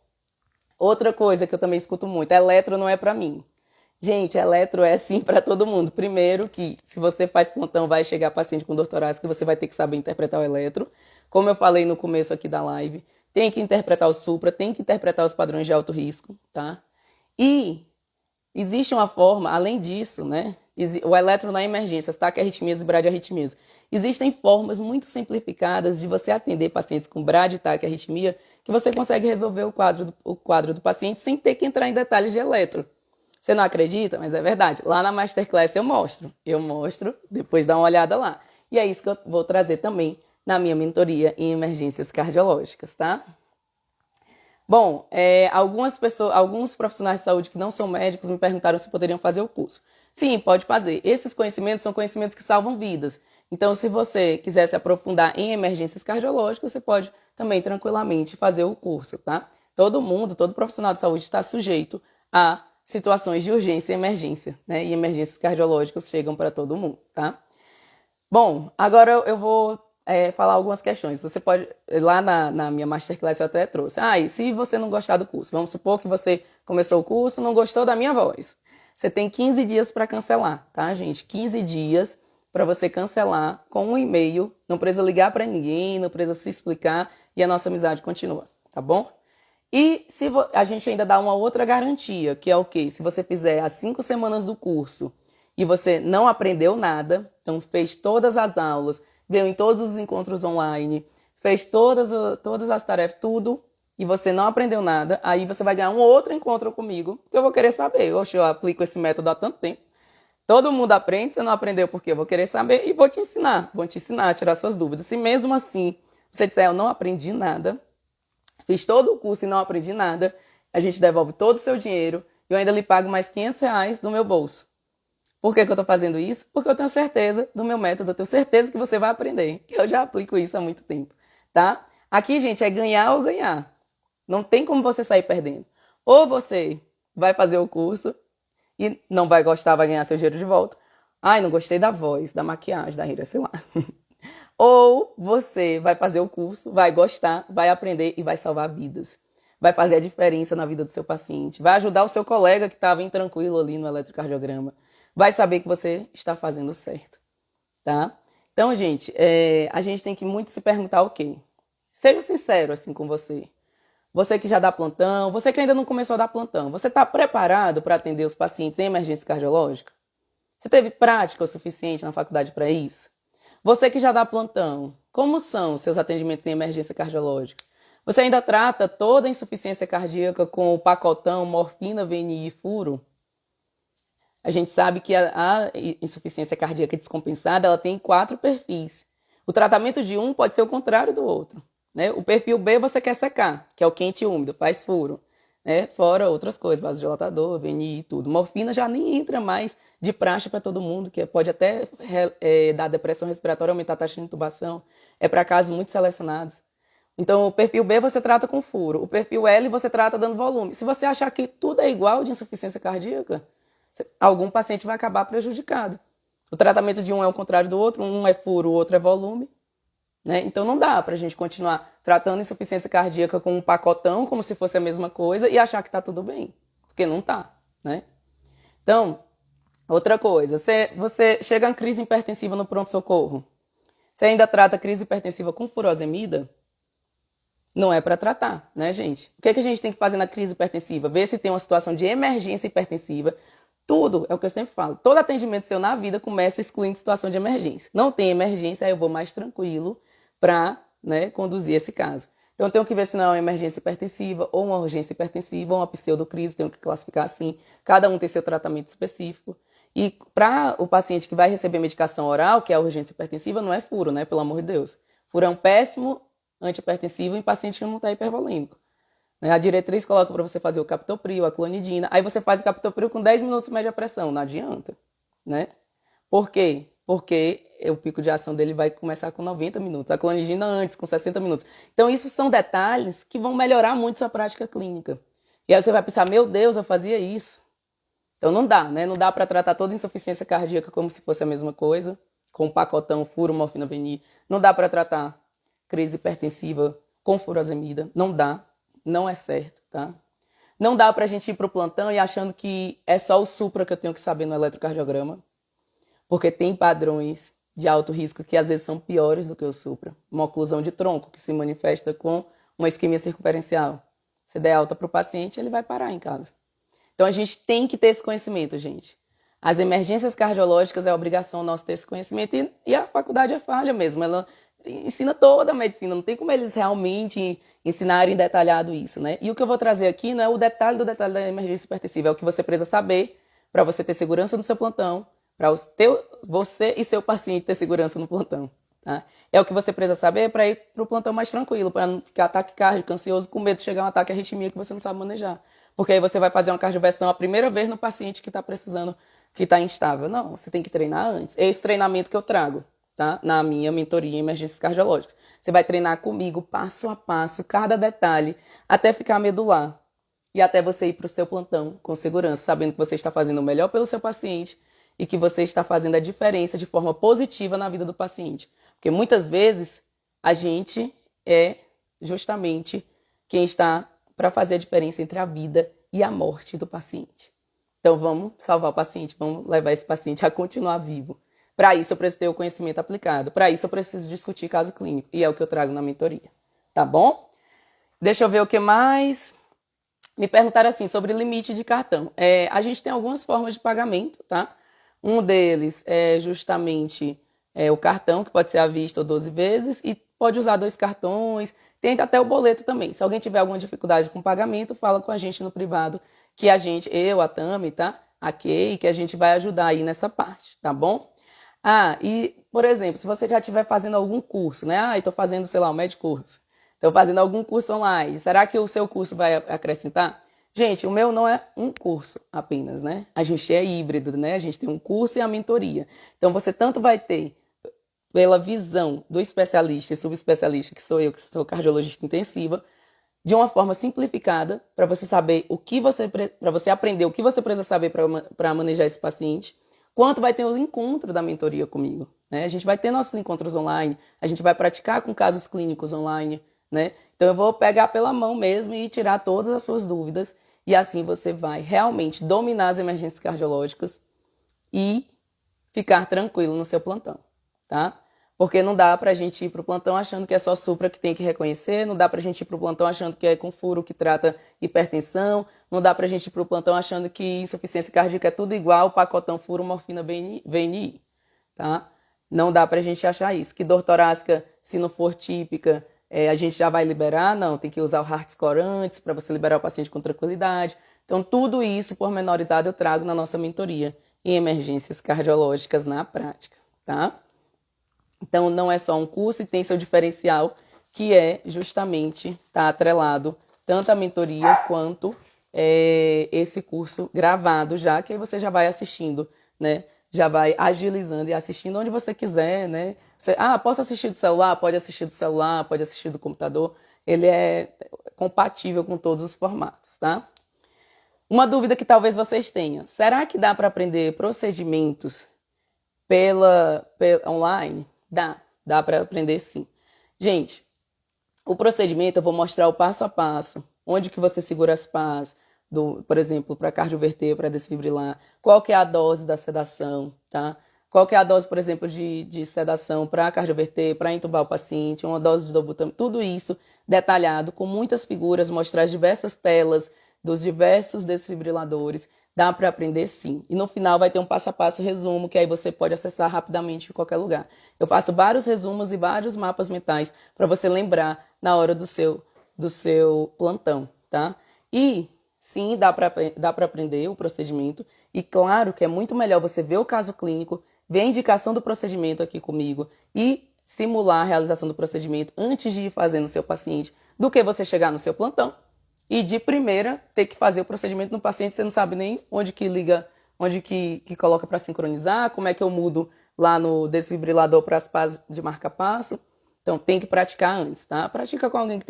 Outra coisa que eu também escuto muito, eletro não é para mim. Gente, eletro é sim para todo mundo. Primeiro que, se você faz plantão, vai chegar paciente com dor torácica, você vai ter que saber interpretar o eletro. Como eu falei no começo aqui da live, tem que interpretar o supra, tem que interpretar os padrões de alto risco, tá? E existe uma forma, além disso, né? O eletro na emergência, taquiarritmias e bradiarritmias. Existem formas muito simplificadas de você atender pacientes com bradi e taquiarritmia que você consegue resolver o quadro do paciente sem ter que entrar em detalhes de eletro. Você não acredita? Mas é verdade. Lá na Masterclass eu mostro, depois dá uma olhada lá. E é isso que eu vou trazer também na minha mentoria em emergências cardiológicas, tá? Bom, alguns profissionais de saúde que não são médicos me perguntaram se poderiam fazer o curso. Sim, pode fazer. Esses conhecimentos são conhecimentos que salvam vidas. Então, se você quiser se aprofundar em emergências cardiológicas, você pode também tranquilamente fazer o curso, tá? Todo profissional de saúde está sujeito a situações de urgência e emergência, né? E emergências cardiológicas chegam para todo mundo, tá? Bom, agora eu vou falar algumas questões. Você pode, lá na minha masterclass eu até trouxe. E se você não gostar do curso? Vamos supor que você começou o curso e não gostou da minha voz. Você tem 15 dias para cancelar, tá, gente? 15 dias para você cancelar com um e-mail. Não precisa ligar para ninguém, não precisa se explicar e a nossa amizade continua, tá bom? E a gente ainda dá uma outra garantia, que é o quê? Se você fizer as 5 semanas do curso e você não aprendeu nada, então fez todas as aulas, veio em todos os encontros online, fez todas as tarefas, tudo, e você não aprendeu nada, aí você vai ganhar um outro encontro comigo, que eu vou querer saber. Oxe, eu aplico esse método há tanto tempo. Todo mundo aprende, você não aprendeu porque eu vou querer saber e vou te ensinar a tirar suas dúvidas. Se mesmo assim você disser, eu não aprendi nada, fiz todo o curso e não aprendi nada, a gente devolve todo o seu dinheiro e eu ainda lhe pago mais R$ 500 do meu bolso. Por que eu estou fazendo isso? Porque eu tenho certeza do meu método, eu tenho certeza que você vai aprender. Eu já aplico isso há muito tempo, tá? Aqui, gente, é ganhar ou ganhar. Não tem como você sair perdendo. Ou você vai fazer o curso e não vai gostar, vai ganhar seu dinheiro de volta. Não gostei da voz, da maquiagem, da Rira, sei lá. Ou você vai fazer o curso, vai gostar, vai aprender e vai salvar vidas. Vai fazer a diferença na vida do seu paciente. Vai ajudar o seu colega que estava intranquilo ali no eletrocardiograma. Vai saber que você está fazendo certo, tá? Então, gente, a gente tem que muito se perguntar o quê? Seja sincero assim com você. Você que já dá plantão, você que ainda não começou a dar plantão, você está preparado para atender os pacientes em emergência cardiológica? Você teve prática o suficiente na faculdade para isso? Você que já dá plantão, como são os seus atendimentos em emergência cardiológica? Você ainda trata toda a insuficiência cardíaca com o pacotão, morfina, VNI e furo? A gente sabe que a insuficiência cardíaca descompensada ela tem 4 perfis. O tratamento de um pode ser o contrário do outro, né? O perfil B você quer secar, que é o quente e úmido, faz furo, né? Fora outras coisas, vasodilatador, VNI e tudo. Morfina já nem entra mais de praxe para todo mundo, que pode até dar depressão respiratória, aumentar a taxa de intubação. É para casos muito selecionados. Então, o perfil B você trata com furo. O perfil L você trata dando volume. Se você achar que tudo é igual de insuficiência cardíaca, algum paciente vai acabar prejudicado. O tratamento de um é o contrário do outro, um é furo, o outro é volume. Né? Então não dá para a gente continuar tratando insuficiência cardíaca com um pacotão, como se fosse a mesma coisa, e achar que está tudo bem, porque não está. Né? Então, outra coisa, você chega em crise hipertensiva no pronto-socorro, você ainda trata crise hipertensiva com furosemida? Não é para tratar, né, gente? O que a gente tem que fazer na crise hipertensiva? Ver se tem uma situação de emergência hipertensiva. Tudo, é o que eu sempre falo, todo atendimento seu na vida começa excluindo situação de emergência. Não tem emergência, aí eu vou mais tranquilo para conduzir esse caso. Então eu tenho que ver se não é uma emergência hipertensiva ou uma urgência hipertensiva ou uma pseudocrise, tenho que classificar assim. Cada um tem seu tratamento específico. E para o paciente que vai receber medicação oral, que é a urgência hipertensiva, não é furo, né? Pelo amor de Deus. Furo é um péssimo antihipertensivo em paciente que não está hipervolêmico. A diretriz coloca para você fazer o captopril, a clonidina. Aí você faz o captopril com 10 minutos média pressão. Não adianta, né? Por quê? Porque o pico de ação dele vai começar com 90 minutos. A clonidina antes, com 60 minutos. Então, isso são detalhes que vão melhorar muito sua prática clínica. E aí você vai pensar, meu Deus, eu fazia isso. Então, não dá, né? Não dá para tratar toda insuficiência cardíaca como se fosse a mesma coisa. Com pacotão, furo, morfina, VNI. Não dá para tratar crise hipertensiva com furosemida. Não dá. Não é certo, tá? Não dá pra gente ir pro plantão e achando que é só o supra que eu tenho que saber no eletrocardiograma, porque tem padrões de alto risco que às vezes são piores do que o supra. Uma oclusão de tronco que se manifesta com uma isquemia circunferencial. Se der alta pro paciente, ele vai parar em casa. Então a gente tem que ter esse conhecimento, gente. As emergências cardiológicas é obrigação nossa ter esse conhecimento e a faculdade é falha mesmo. Ela ensina toda a medicina, não tem como eles realmente ensinarem detalhado isso, né? E o que eu vou trazer aqui não é o detalhe do detalhe da emergência hipertensiva, é o que você precisa saber para você ter segurança no seu plantão, para você e seu paciente ter segurança no plantão, tá? É o que você precisa saber para ir para o plantão mais tranquilo, para não ficar ataque cardíaco, ansioso, com medo de chegar um ataque arritmia que você não sabe manejar. Porque aí você vai fazer uma cardioversão a primeira vez no paciente que está precisando, que está instável. Não, você tem que treinar antes. É esse treinamento que eu trago. Tá? Na minha mentoria em emergências cardiológicas. Você vai treinar comigo passo a passo, cada detalhe, até ficar medular. e até você ir para o seu plantão com segurança, sabendo que você está fazendo o melhor pelo seu paciente e que você está fazendo a diferença de forma positiva na vida do paciente. Porque muitas vezes a gente é justamente quem está para fazer a diferença entre a vida e a morte do paciente. Então vamos salvar o paciente, vamos levar esse paciente a continuar vivo. Para isso eu preciso ter o conhecimento aplicado, para isso eu preciso discutir caso clínico, e é o que eu trago na mentoria. Tá bom? Deixa eu ver o que mais. Me perguntaram assim sobre limite de cartão. A gente tem algumas formas de pagamento, tá? Um deles é justamente o cartão, que pode ser à vista ou 12 vezes, e pode usar 2 cartões. Tem até o boleto também. Se alguém tiver alguma dificuldade com o pagamento, fala com a gente no privado, que eu, a Tami, tá? A Kay, que a gente vai ajudar aí nessa parte, tá bom? E, por exemplo, se você já estiver fazendo algum curso, né? Eu tô fazendo, sei lá, um Medcurso. Estou fazendo algum curso online. Será que o seu curso vai acrescentar? Gente, o meu não é um curso apenas, né? A gente é híbrido, né? A gente tem um curso e a mentoria. Então, você tanto vai ter, pela visão do especialista e subespecialista, que sou eu, que sou cardiologista intensiva, de uma forma simplificada, para você saber para você aprender o que você precisa saber para manejar esse paciente, quanto vai ter o encontro da mentoria comigo, né? A gente vai ter nossos encontros online, a gente vai praticar com casos clínicos online, né? Então eu vou pegar pela mão mesmo e tirar todas as suas dúvidas, e assim você vai realmente dominar as emergências cardiológicas e ficar tranquilo no seu plantão, tá? Porque não dá pra gente ir pro plantão achando que é só supra que tem que reconhecer, não dá pra gente ir pro plantão achando que é com furo que trata hipertensão, não dá pra gente ir pro plantão achando que insuficiência cardíaca é tudo igual, pacotão furo, morfina, VNI, tá? Não dá pra gente achar isso. Que dor torácica, se não for típica, a gente já vai liberar? Não, tem que usar o heart score antes para você liberar o paciente com tranquilidade. Então, tudo isso pormenorizado eu trago na nossa mentoria em emergências cardiológicas na prática, tá? Então, não é só um curso e tem seu diferencial, que é justamente estar atrelado tanto a mentoria quanto esse curso gravado já, que aí você já vai assistindo, né? Já vai agilizando e assistindo onde você quiser, né? Posso assistir do celular? Pode assistir do celular, pode assistir do computador. Ele é compatível com todos os formatos, tá? Uma dúvida que talvez vocês tenham. Será que dá para aprender procedimentos pela online? Dá para aprender sim. Gente, o procedimento eu vou mostrar o passo a passo. Onde que você segura as pás, por exemplo, para cardioverter, para desfibrilar. Qual que é a dose da sedação, tá? Qual que é a dose, por exemplo, de sedação para cardioverter, para entubar o paciente, uma dose de dobutamina, tudo isso detalhado, com muitas figuras, mostrar as diversas telas dos diversos desfibriladores. Dá para aprender sim. E no final vai ter um passo a passo resumo, que aí você pode acessar rapidamente em qualquer lugar. Eu faço vários resumos e vários mapas mentais para você lembrar na hora do seu plantão, tá? E sim, dá para aprender o procedimento. E claro que é muito melhor você ver o caso clínico, ver a indicação do procedimento aqui comigo e simular a realização do procedimento antes de ir fazendo o seu paciente, do que você chegar no seu plantão e de primeira ter que fazer o procedimento no paciente, você não sabe nem onde que liga, onde que coloca para sincronizar, como é que eu mudo lá no desfibrilador para as pás de marca-passo. Então tem que praticar antes, tá? Pratica com alguém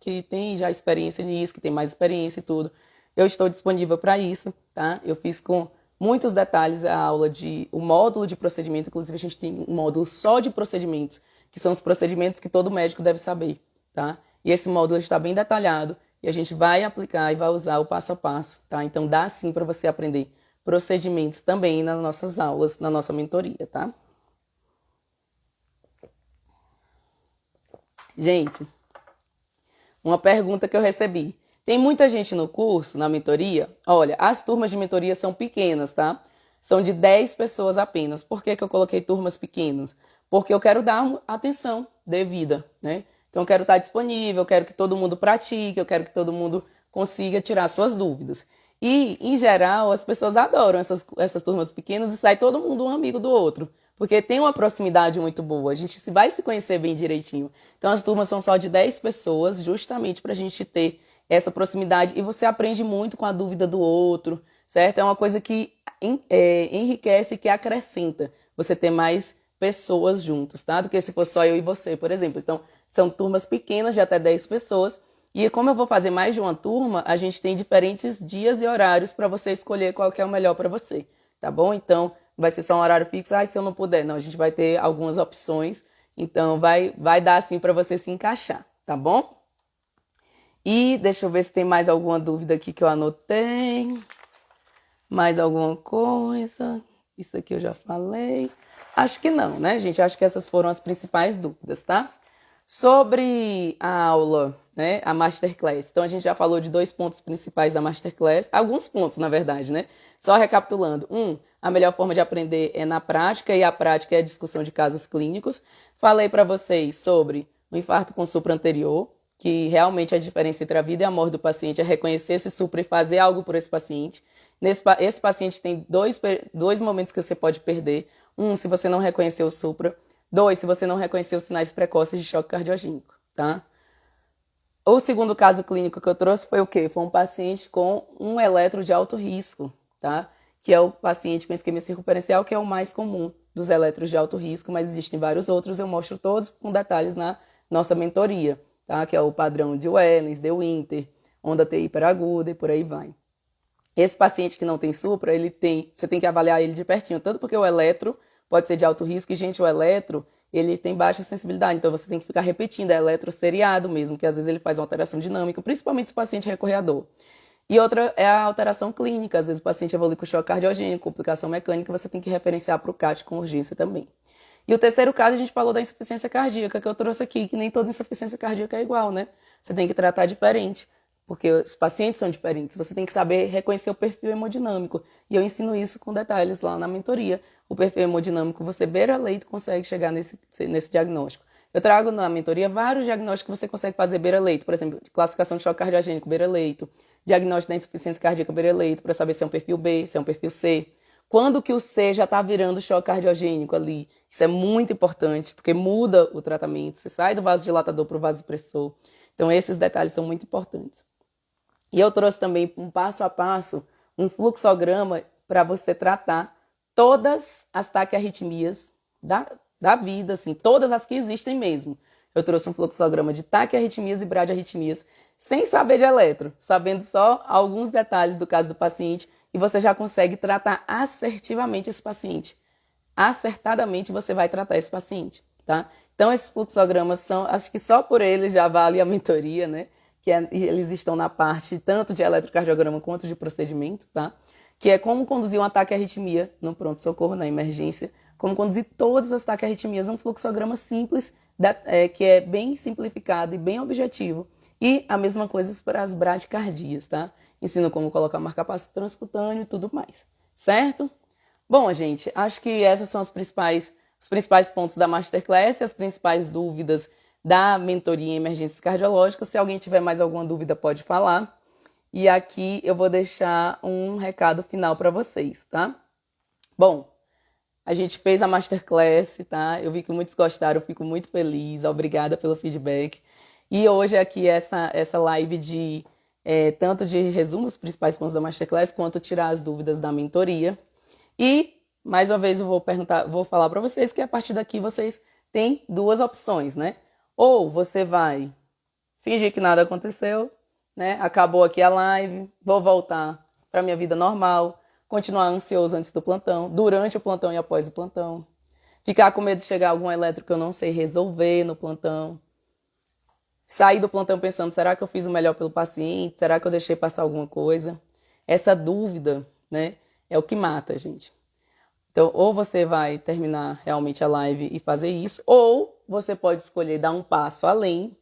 que tem já experiência nisso, que tem mais experiência e tudo. Eu estou disponível para isso, tá? Eu fiz com muitos detalhes a aula o módulo de procedimento, inclusive a gente tem um módulo só de procedimentos, que são os procedimentos que todo médico deve saber, tá? E esse módulo está bem detalhado e a gente vai aplicar e vai usar o passo a passo, tá? Então dá sim para você aprender procedimentos também nas nossas aulas, na nossa mentoria, tá? Gente, uma pergunta que eu recebi. Tem muita gente no curso, na mentoria? Olha, as turmas de mentoria são pequenas, tá? São de 10 pessoas apenas. Por que eu coloquei turmas pequenas? Porque eu quero dar atenção devida, né? Então eu quero estar disponível, eu quero que todo mundo pratique, eu quero que todo mundo consiga tirar suas dúvidas. E, em geral, as pessoas adoram essas turmas pequenas e sai todo mundo um amigo do outro. Porque tem uma proximidade muito boa, a gente vai se conhecer bem direitinho. Então as turmas são só de 10 pessoas, justamente para a gente ter essa proximidade. E você aprende muito com a dúvida do outro, certo? É uma coisa que enriquece e que acrescenta você ter mais pessoas juntos, tá? Do que se fosse só eu e você, por exemplo. Então, são turmas pequenas de até 10 pessoas E como eu vou fazer mais de uma turma, a gente tem diferentes dias e horários para você escolher qual que é o melhor para você, tá bom? Então, vai ser só um horário fixo. Se eu não puder, não, a gente vai ter algumas opções. Então, vai dar assim para você se encaixar, tá bom? E deixa eu ver se tem mais alguma dúvida aqui que eu anotei. Mais alguma coisa? Isso aqui eu já falei. Acho que não, né, gente? Acho que essas foram as principais dúvidas, tá? Sobre a aula, né, a Masterclass. Então, a gente já falou de 2 pontos principais da Masterclass. Alguns pontos, na verdade, né? Só recapitulando. A melhor forma de aprender é na prática, e a prática é a discussão de casos clínicos. Falei para vocês sobre o infarto com supra anterior, que realmente a diferença entre a vida e a morte do paciente é reconhecer esse supra e fazer algo por esse paciente. Esse paciente tem dois momentos que você pode perder. Se você não reconhecer o supra. 2, se você não reconhecer os sinais precoces de choque cardiogênico, tá? O segundo caso clínico que eu trouxe foi o quê? Foi um paciente com um eletro de alto risco, tá? Que é o paciente com isquemia circunferencial, que é o mais comum dos eletros de alto risco, mas existem vários outros, eu mostro todos com detalhes na nossa mentoria, tá? Que é o padrão de Wellens, de Winter, onda T hiperaguda e por aí vai. Esse paciente que não tem supra, você tem que avaliar ele de pertinho, tanto porque o eletro pode ser de alto risco, e, gente, o eletro, ele tem baixa sensibilidade, então você tem que ficar repetindo, é eletroseriado mesmo, que às vezes ele faz uma alteração dinâmica, principalmente se o paciente é recorreador. E outra é a alteração clínica, às vezes o paciente evolui com choque cardiogênico, complicação mecânica, você tem que referenciar para o CAT com urgência também. E o terceiro caso, a gente falou da insuficiência cardíaca, que eu trouxe aqui, que nem toda insuficiência cardíaca é igual, né? Você tem que tratar diferente, porque os pacientes são diferentes. Você tem que saber reconhecer o perfil hemodinâmico. E eu ensino isso com detalhes lá na mentoria. O perfil hemodinâmico, você beira-leito consegue chegar nesse diagnóstico. Eu trago na mentoria vários diagnósticos que você consegue fazer beira-leito. Por exemplo, classificação de choque cardiogênico, beira-leito. Diagnóstico da insuficiência cardíaca, beira-leito, para saber se é um perfil B, se é um perfil C. Quando que o C já está virando choque cardiogênico ali? Isso é muito importante, porque muda o tratamento. Você sai do vasodilatador para o vasopressor. Então, esses detalhes são muito importantes. E eu trouxe também um passo a passo, um fluxograma para você tratar todas as taquiarritmias da vida, assim, todas as que existem mesmo. Eu trouxe um fluxograma de taquiarritmias e bradiarritmias, sem saber de eletro, sabendo só alguns detalhes do caso do paciente, e você já consegue tratar assertivamente esse paciente. Acertadamente você vai tratar esse paciente, tá? Então, esses fluxogramas são, acho que só por eles já vale a mentoria, né? Eles estão na parte tanto de eletrocardiograma quanto de procedimento, tá? Que é como conduzir um ataque à arritmia no pronto-socorro, na emergência, como conduzir todas as taquiarritmias, um fluxograma simples, que é bem simplificado e bem objetivo. E a mesma coisa para as bradicardias, tá? Ensino como colocar marca-passo transcutâneo e tudo mais, certo? Bom, gente, acho que essas são os principais pontos da Masterclass e as principais dúvidas da mentoria em emergências cardiológicas. Se alguém tiver mais alguma dúvida, pode falar. E aqui eu vou deixar um recado final para vocês, tá? Bom, a gente fez a Masterclass, tá? Eu vi que muitos gostaram, eu fico muito feliz. Obrigada pelo feedback. E hoje aqui essa live de tanto de resumo os principais pontos da Masterclass, quanto tirar as dúvidas da mentoria. E, mais uma vez, eu vou falar para vocês que a partir daqui vocês têm 2 opções, né? Ou você vai fingir que nada aconteceu, né? Acabou aqui a live, vou voltar para minha vida normal, continuar ansioso antes do plantão, durante o plantão e após o plantão, ficar com medo de chegar algum elétrico que eu não sei resolver no plantão, sair do plantão pensando, será que eu fiz o melhor pelo paciente? Será que eu deixei passar alguma coisa? Essa dúvida, né, é o que mata, gente. Então, ou você vai terminar realmente a live e fazer isso, ou você pode escolher dar um passo além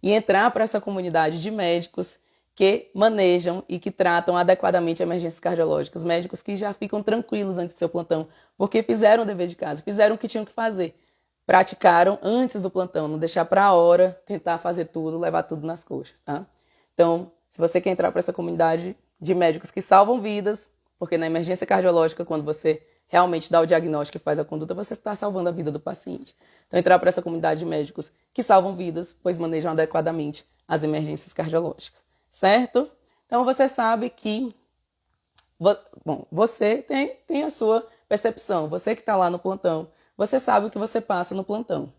e entrar para essa comunidade de médicos que manejam e que tratam adequadamente emergências cardiológicas. Médicos que já ficam tranquilos antes do seu plantão, porque fizeram o dever de casa, fizeram o que tinham que fazer. Praticaram antes do plantão, não deixar para a hora, tentar fazer tudo, levar tudo nas coxas, tá? Então, se você quer entrar para essa comunidade de médicos que salvam vidas, porque na emergência cardiológica, quando você realmente dá o diagnóstico e faz a conduta, você está salvando a vida do paciente. Então, entrar para essa comunidade de médicos que salvam vidas, pois manejam adequadamente as emergências cardiológicas, certo? Então, você sabe que... Bom, você tem a sua percepção, você que está lá no plantão, você sabe o que você passa no plantão.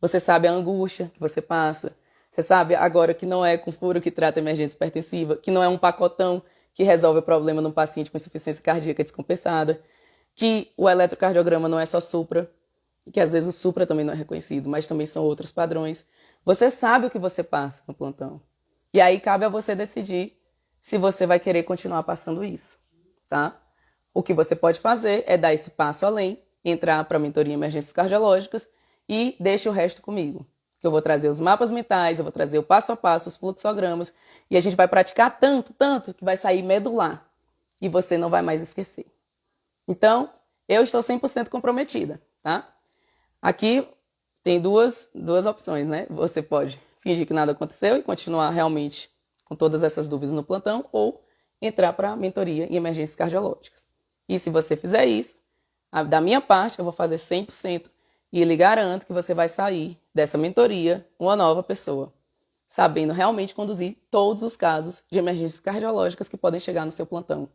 Você sabe a angústia que você passa, Você sabe agora que não é com furo que trata emergência hipertensiva, que não é um pacotão que resolve o problema num paciente com insuficiência cardíaca descompensada, que o eletrocardiograma não é só supra, que às vezes o supra também não é reconhecido, mas também são outros padrões. Você sabe o que você passa no plantão. E aí cabe a você decidir se você vai querer continuar passando isso, tá? O que você pode fazer é dar esse passo além, entrar para a mentoria em emergências cardiológicas e deixa o resto comigo. Que eu vou trazer os mapas mentais, eu vou trazer o passo a passo, os fluxogramas, e a gente vai praticar tanto, que vai sair medular. E você não vai mais esquecer. Então, eu estou 100% comprometida, tá? Aqui tem duas opções, né? Você pode fingir que nada aconteceu e continuar realmente com todas essas dúvidas no plantão, ou entrar para a mentoria em emergências cardiológicas. E se você fizer isso, da minha parte, eu vou fazer 100%. E lhe garanto que você vai sair dessa mentoria uma nova pessoa, sabendo realmente conduzir todos os casos de emergências cardiológicas que podem chegar no seu plantão.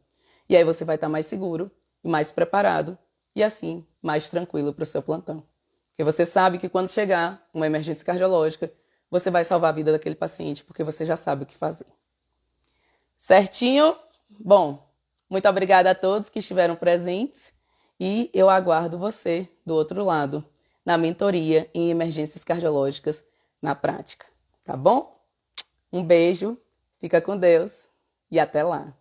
E aí você vai estar mais seguro e mais preparado e assim mais tranquilo para o seu plantão. Porque você sabe que quando chegar uma emergência cardiológica, você vai salvar a vida daquele paciente, porque você já sabe o que fazer. Certinho? Bom, muito obrigada a todos que estiveram presentes e eu aguardo você do outro lado, na mentoria em emergências cardiológicas na prática, tá bom? Um beijo, fica com Deus e até lá.